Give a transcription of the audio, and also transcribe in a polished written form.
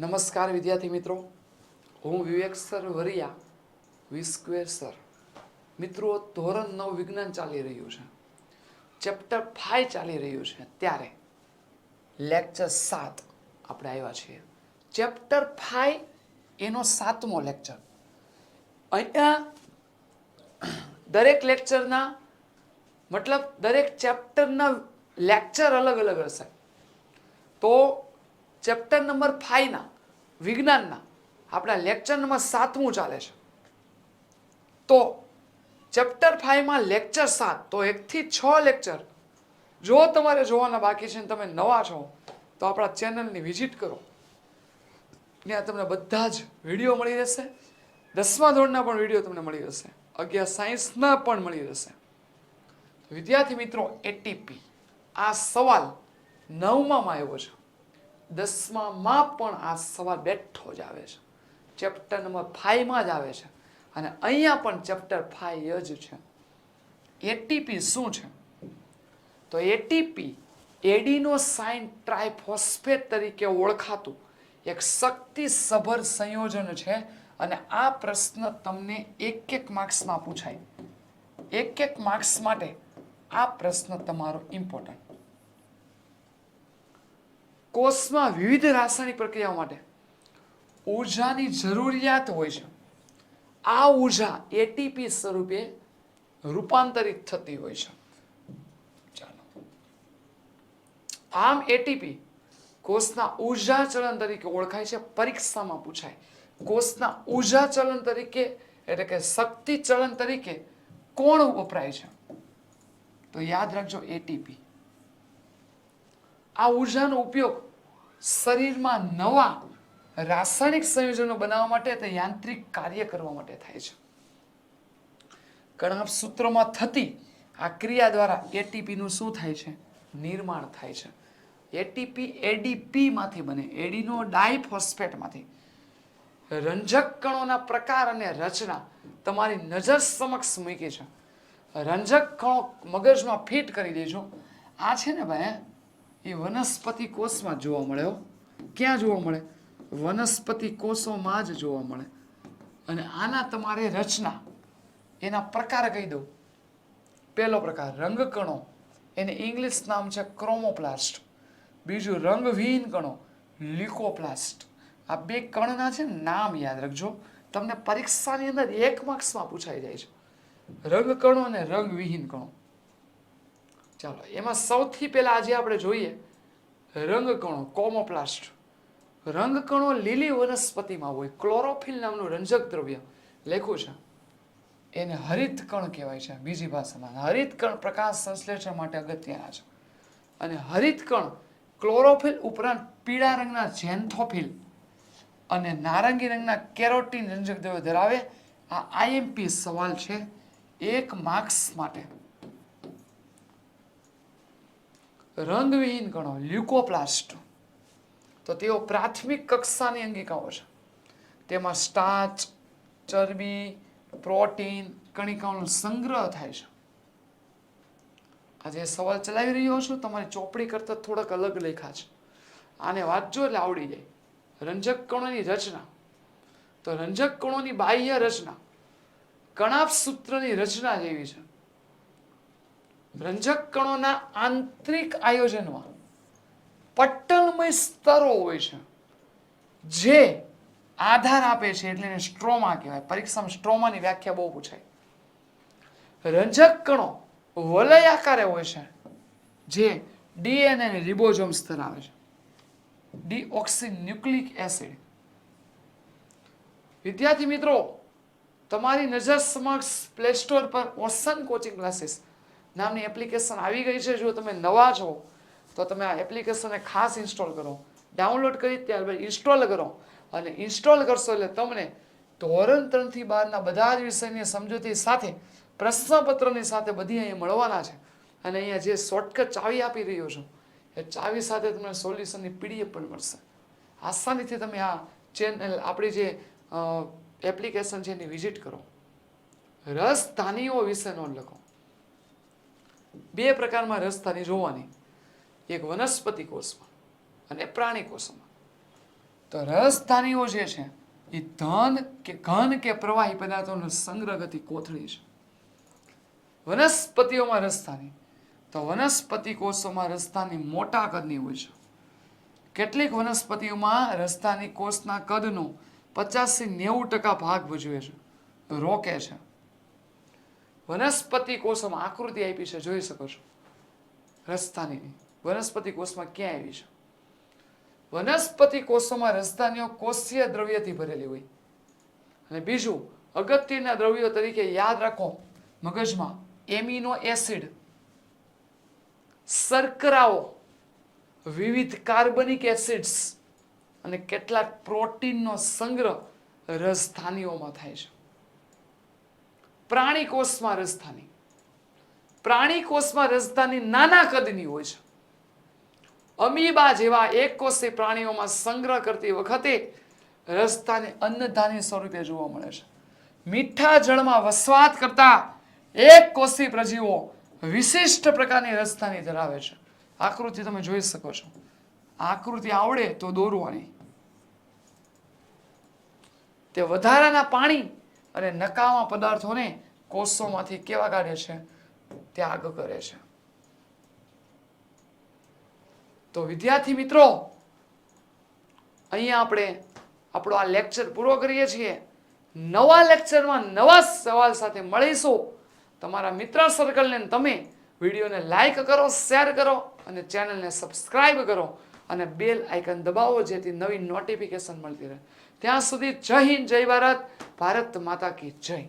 નમસ્કાર વિદ્યાર્થી મિત્રો, હું વિવેક સર વરિયા વી² સર. મિત્રો, ધોરણ 9 વિજ્ઞાન ચાલી રહ્યું છે, ચેપ્ટર 5 ચાલી રહ્યું છે, ત્યારે લેક્ચર 7 આપણે આવ્યા છીએ. ચેપ્ટર 5 એનો 7મો લેક્ચર. અહીંયા દરેક લેક્ચરના મતલબ દરેક ચેપ્ટરના લેક્ચર અલગ અલગ હશે. તો ચેપ્ટર નંબર 5ના વિજ્ઞાનના આપણા લેક્ચર નંબર 7મું ચાલે છે. તો ચેપ્ટર 5માં લેક્ચર 7, તો 1 થી 6 લેક્ચર જો તમારે જોવાના બાકી છે ને તમે નવા છો તો આપણા ચેનલની વિઝિટ કરો. ત્યાં તમને બધા જ વિડીયો મળી રહેશે. 10મા ધોરણના પણ વિડીયો તમને મળી રહેશે, 11 સાયન્સના પણ મળી રહેશે. વિદ્યાર્થી મિત્રો, એટીપી આ સવાલ 9માં આવ્યો છે, 10માં પણ આ સવાલ બેઠો જ આવે છે, ચેપ્ટર નંબર 5માં જ આવે છે, અને અહીંયા પણ ચેપ્ટર 5 જ છે. એટીપી શું છે? તો એટીપી એડિનોસાઇન ટ્રાઇફોસ્ફેટ તરીકે ઓળખાતું એક શક્તિસભર સંયોજન છે. અને આ પ્રશ્ન તમને એક માર્ક્સમાં પૂછાય. એક માર્ક્સ માટે આ પ્રશ્ન તમારો ઇમ્પોર્ટન્ટ. કોષમાં વિવિધ રાસાયણિક પ્રક્રિયાઓ માટે ઉર્જાની જરૂરિયાત હોય છે. આ ઉર્જા એટીપી સ્વરૂપે રૂપાંતરિત થતી હોય છે. ચાલો, આમ એટીપી કોષના ઉર્જા ચલણ તરીકે ઓળખાય છે. પરીક્ષામાં પૂછાય. કોષના ઉર્જા ચલણ તરીકે એટલે કે શક્તિ ચલણ તરીકે કોણ વપરાય છે? તો યાદ રાખજો, એટીપી. આ ઉર્જાનો ઉપયોગ શરીરમાં નવા રાસાયણિક સંયોજનો બનાવવા માટે તે યાંત્રિક કાર્ય કરવા માટે થાય છે. કણાભ સૂત્રમાં થતી આ ક્રિયા દ્વારા એટીપીનું શું થાય છે? નિર્માણ થાય છે. એટીપી એડીપી માંથી બને, એડિનો ડાયફોસ્ફેટમાંથી. રંજક કણોના પ્રકાર અને રચના તમારી નજર સમક્ષ મૂકી છે. રંજક કણો મગજમાં ફિટ કરી દેજો. આ છે ને ભાઈ, એ વનસ્પતિ કોષમાં જોવા મળે. ક્યાં જોવા મળે? વનસ્પતિ કોષોમાં જ જોવા મળે. અને આના તમારે રચના, એના પ્રકાર કહી દઉં. પહેલો પ્રકાર રંગકણો, એને ઇંગ્લિશ નામ છે ક્રોમોપ્લાસ્ટ. બીજું રંગવિહીન કણો, લ્યુકોપ્લાસ્ટ. આ બે કણના છે ને નામ યાદ રાખજો, તમને પરીક્ષાની અંદર 1 માર્ક્સમાં પૂછાઈ જાય છે. રંગકણો અને રંગવિહીન કણો. ચાલો, એમાં સૌથી પહેલા આજે આપણે જોઈએ રંગકણો, કોમોપ્લાસ્ટ. રંગકણો લીલી વનસ્પતિમાં હોય. ક્લોરોફિલ નામનું રંજક દ્રવ્ય લખ્યું છે, એને હરિત કણ કહેવાય છે. બીજી ભાષામાં હરિત કણ પ્રકાશ સંશ્લેષણ માટે અગત્યના છે. અને હરિત કણ ક્લોરોફિલ ઉપરાંત પીળા રંગના ઝેન્થોફિલ અને નારંગી રંગના કેરોટીન રંજક દ્રવ્ય ધરાવે. આ આઈએમપી સવાલ છે 1 માર્ક્સ માટે. રંગવિહીન કણો, લ્યુકોપ્લાસ્ટ, તો તેઓ પ્રાથમિક કક્ષાની અંગિકાઓ છે. તેમાં સ્ટાર્ચ, ચરબી, પ્રોટીન, કણિકાઓનો સંગ્રહ થાય છે. આજે સવાલ ચલાવી રહ્યો છું, તમારી ચોપડી કરતાં થોડાક અલગ લેખા છે. આને વાંચજો એટલે આવડી જાય. રંજક કણોની રચના, તો રંજક કણોની બાહ્ય રચના કણાભ સૂત્રની રચના જેવી છે. રંજક કણોના આંતરિક આયોજનમાં પટલમય સ્તરો હોય છે જે આધાર આપે છે, એટલે એને સ્ટ્રોમા કહેવાય. પરીક્ષામાં સ્ટ્રોમાની વ્યાખ્યા બહુ પૂછાય. રંજક કણો વલય આકારે હોય છે જે ડીએનએ અને રિબોઝોમ્સ ધરાવે છે. ડીઓક્સીન્યુક્લિક એસિડ. વિદ્યાર્થી મિત્રો, તમારી નજર સમક્ષ પ્લે સ્ટોર પર ઓશન કોચિંગ ક્લાસીસ નામની એપ્લિકેશન આવી ગઈ છે. જો તમે નવા છો તો તમે આ એપ્લિકેશનને ખાસ ઇન્સ્ટોલ કરો. ડાઉનલોડ કરી ત્યારબાદ ઇન્સ્ટોલ કરો. અને ઇન્સ્ટોલ કરશો એટલે તમને ધોરણ 3 થી 12ના બધા જ વિષયની સમજૂતી સાથે પ્રશ્નપત્રની સાથે બધી અહીંયા મળવાના છે. અને અહીંયા જે શોર્ટકટ ચાવી આપી રહ્યો છું, એ ચાવી સાથે તમને સોલ્યુશનની પીડીએફ પણ મળશે. આસાનીથી તમે આ ચેનલ, આપણી જે એપ્લિકેશન છે એની વિઝિટ કરો. રસધાનીઓ વિશે નોંધ લખો. 2 પ્રકારમાં રસધાની જોવાની, એક વનસ્પતિ કોષમાં અને પ્રાણી કોષમાં. તો રાજધાનીઓ જે છે એ ધન કે ઘન કે પ્રવાહી પદાર્થોનો સંગ્રહ કરતી કોથળી છે. વનસ્પતિઓમાં રાજધાની, તો વનસ્પતિ કોષોમાં રાજધાની મોટા કદની હોય છે. કેટલીક વનસ્પતિઓમાં રાજધાની કોષના કદનો 50 થી 90% ભાગ ભજવે છે, રોકે છે. વનસ્પતિ કોષોમાં આકૃતિ આપી છે, જોઈ શકો છો રાજધાનીની. વનસ્પતિ કોષમાં ક્યાં આવી છે? વનસ્પતિ કોષોમાં રાજધાનીઓ કોષીય દ્રવ્યથી ભરેલી હોય. અને બીજું અગત્યના દ્રવ્યો તરીકે યાદ રાખો મગજમાં, એમિનો એસિડ, શર્કરાઓ, વિવિધ કાર્બનિક એસિડ્સ અને કેટલાક પ્રોટીનનો સંગ્રહ રાજધાનીઓમાં થાય છે. પ્રાણી કોષમાં રાજધાની, પ્રાણી કોષમાં રાજધાની નાના કદની હોય છે. અમીબા જેવા એક કોષી પ્રાણીઓમાં સંગ્રહ કરતી વખતે રાજધાની અન્નધાની સ્વરૂપે જોવા મળે છે. મીઠા જળમાં વસવાટ કરતા એક કોષી પ્રજીવો વિશિષ્ટ પ્રકારની રાજધાની ધરાવે છે. આકૃતિ તમે જોઈ શકો છો. આકૃતિ આવડે તો દોરવાની. તે વધારાના પાણી અને નકામા પદાર્થોને કોષોમાંથી કેવા કાઢે છે? ત્યાગ કરે છે. તો વિદ્યાર્થી મિત્રો, અહીંયા આપણે આપણો આ લેક્ચર પૂરો કરીએ છીએ. નવા લેક્ચરમાં નવા સવાલ સાથે મળીશું. તમારા મિત્ર સર્કલને તમે વિડીયોને લાઈક કરો, શેર કરો અને ચેનલને સબસ્ક્રાઇબ કરો અને બેલ આઇકન દબાવો, જેથી નવી નોટિફિકેશન મળતી રહે. ત્યાં સુધી જય હિન્દ, જય ભારત, ભારત માતા કી જય.